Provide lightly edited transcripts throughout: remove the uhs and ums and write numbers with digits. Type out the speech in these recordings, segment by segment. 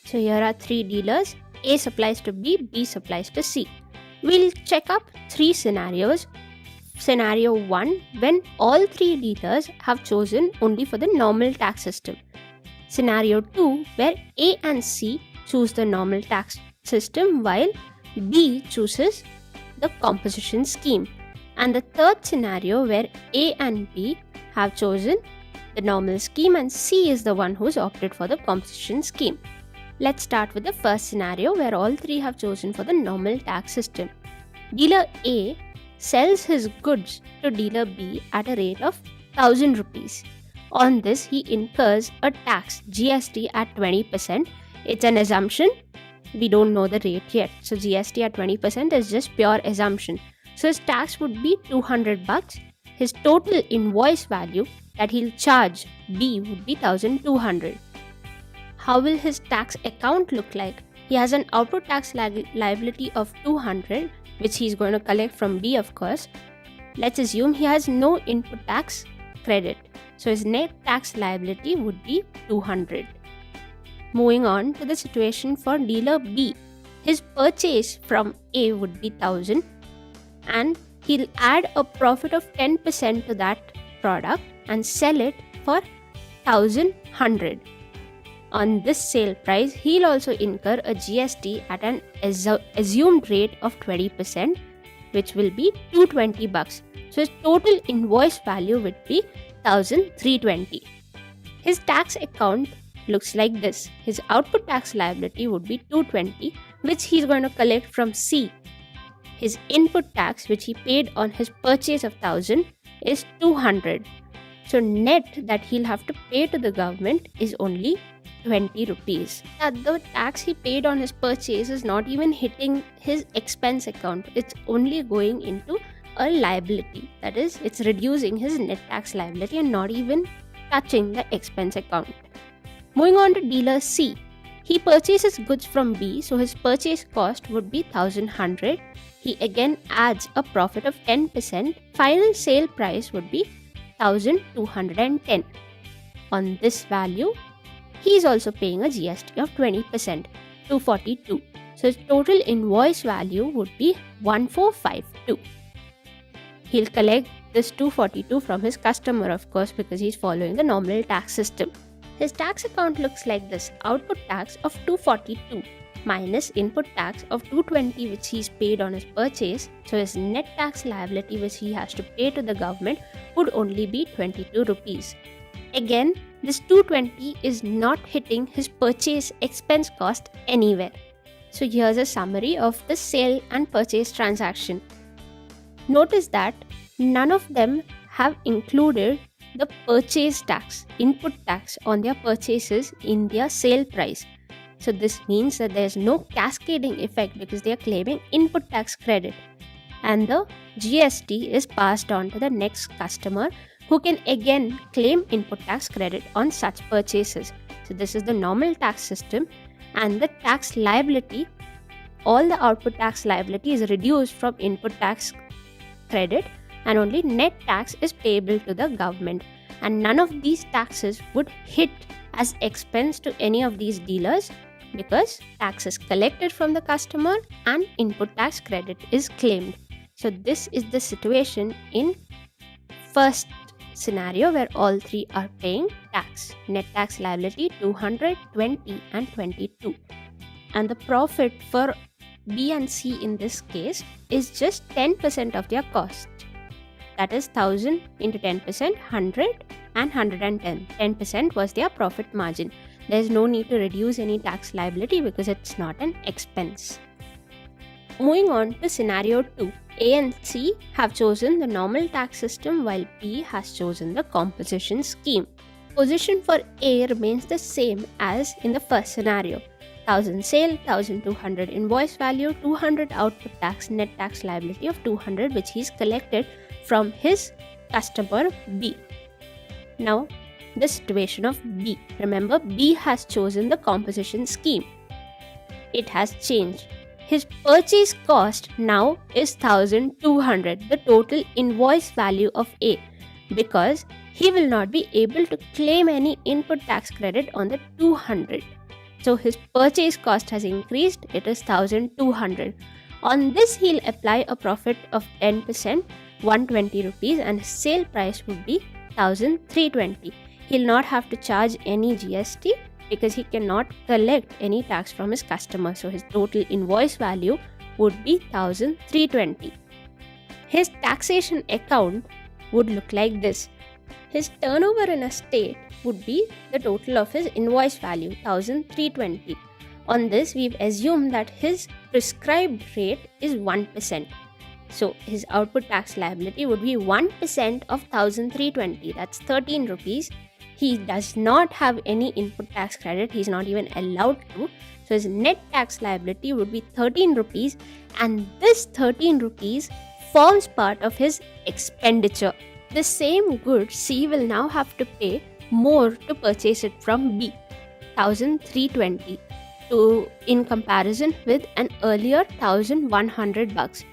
So here are three dealers. A supplies to B, B supplies to C. We'll check up three scenarios. Scenario 1, when all three dealers have chosen only for the normal tax system. Scenario 2, where A and C choose the normal tax system while B chooses the composition scheme. And the third scenario, where A and B have chosen the normal scheme and C is the one who's opted for the composition scheme. Let's start with the first scenario where all three have chosen for the normal tax system. Dealer A sells his goods to dealer B at a rate of 1000 rupees. On this, he incurs a tax, GST, at 20%. It's an assumption. We don't know the rate yet. So GST at 20% is just pure assumption. So his tax would be 200 bucks. His total invoice value that he'll charge B would be 1200. How will his tax account look like? He has an output tax liability of 200, which he's going to collect from B, of course. Let's assume he has no input tax credit. So his net tax liability would be 200. Moving on to the situation for dealer B. His purchase from A would be 1000 and he'll add a profit of 10% to that product and sell it for 1100. On this sale price, he'll also incur a GST at an assumed rate of 20%, which will be 220 bucks. So his total invoice value would be 1320. His tax account looks like this. His output tax liability would be 220, which he's going to collect from C. His input tax, which he paid on his purchase of 1000, is 200. So net that he'll have to pay to the government is only 20 rupees. The tax he paid on his purchase is not even hitting his expense account. It's only going into a liability. That is, it's reducing his net tax liability and not even touching the expense account. Moving on to dealer C. He purchases goods from B, so his purchase cost would be 1100. He again adds a profit of 10%. Final sale price would be 1210. On this value, he is also paying a GST of 20%, 242. So his total invoice value would be 1452. He'll collect this 242 from his customer, of course, because he's following the normal tax system. His tax account looks like this. Output tax of 242 minus input tax of 220, which he's paid on his purchase. So his net tax liability, which he has to pay to the government, would only be 22 rupees. Again, this 220 is not hitting his purchase expense cost anywhere. So here's a summary of the sale and purchase transaction. Notice that none of them have included the purchase tax, input tax on their purchases in their sale price. So this means that there's no cascading effect because they are claiming input tax credit. And the GST is passed on to the next customer who can again claim input tax credit on such purchases. So this is the normal tax system, and the tax liability, all the output tax liability is reduced from input tax credit and only net tax is payable to the government. And none of these taxes would hit as expense to any of these dealers because tax is collected from the customer and input tax credit is claimed. So this is the situation in first scenario where all three are paying tax. Net tax liability 220 and 22. And the profit for B and C in this case is just 10% of their cost. That is 1000 into 10%, 100 and 110. 10% was their profit margin. There is no need to reduce any tax liability because it's not an expense. Moving on to scenario 2. A and C have chosen the normal tax system while B has chosen the composition scheme. Position for A remains the same as in the first scenario. 1000 sale, 1200 invoice value, 200 output tax, net tax liability of 200 which he's collected from his customer B. Now the situation of B. Remember, B has chosen the composition scheme. It has changed. His purchase cost now is 1200, the total invoice value of A, because he will not be able to claim any input tax credit on the 200. So his purchase cost has increased, it is 1200. On this, he'll apply a profit of 10%, 120 rupees, and his sale price would be 1320. He'll not have to charge any GST because he cannot collect any tax from his customer. So his total invoice value would be 1320. His taxation account would look like this. His turnover in a state would be the total of his invoice value, 1320. On this, we've assumed that his prescribed rate is 1%. So his output tax liability would be 1% of 1320. That's 13 rupees. He does not have any input tax credit. He's not even allowed to. So his net tax liability would be 13 rupees. And this 13 rupees forms part of his expenditure. The same good C will now have to pay more to purchase it from B, 1320, in comparison with an earlier 1100 bucks.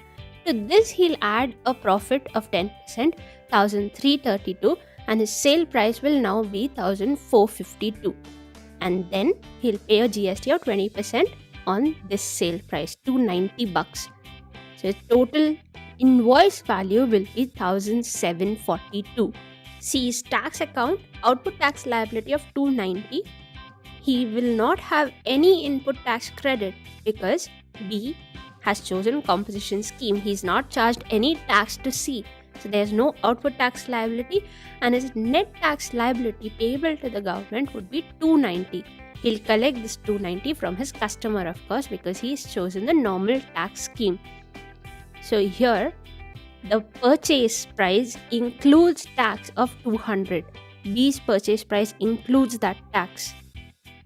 To this, he'll add a profit of 10%, 1332, and his sale price will now be 1452. And then he'll pay a GST of 20% on this sale price, 290 bucks. So his total invoice value will be 1742. C's tax account, output tax liability of 290. He will not have any input tax credit because B has chosen composition scheme. He's not charged any tax to C. So there's no output tax liability, and his net tax liability payable to the government would be 290. He'll collect this 290 from his customer, of course, because he's chosen the normal tax scheme. So here, the purchase price includes tax of 200. B's purchase price includes that tax.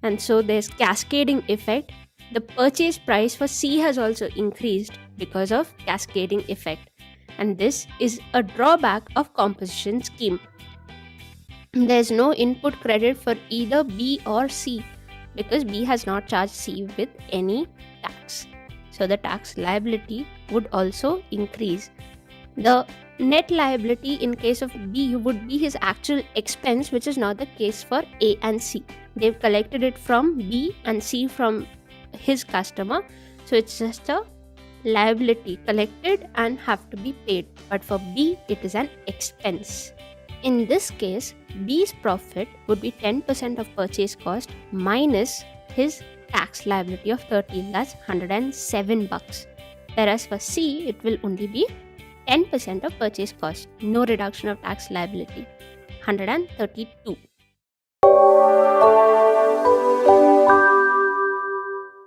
And so there's cascading effect. The purchase price for C has also increased because of cascading effect. And this is a drawback of composition scheme. There's no input credit for either B or C because B has not charged C with any tax. So the tax liability would also increase. The net liability in case of B would be his actual expense, which is not the case for A and C. They've collected it from B and C from his customer. So it's just a liability collected and have to be paid. But for B, it is an expense. In this case, B's profit would be 10% of purchase cost minus his tax liability of 13. That's 107 bucks. Whereas for C, it will only be 10% of purchase cost. No reduction of tax liability. 132.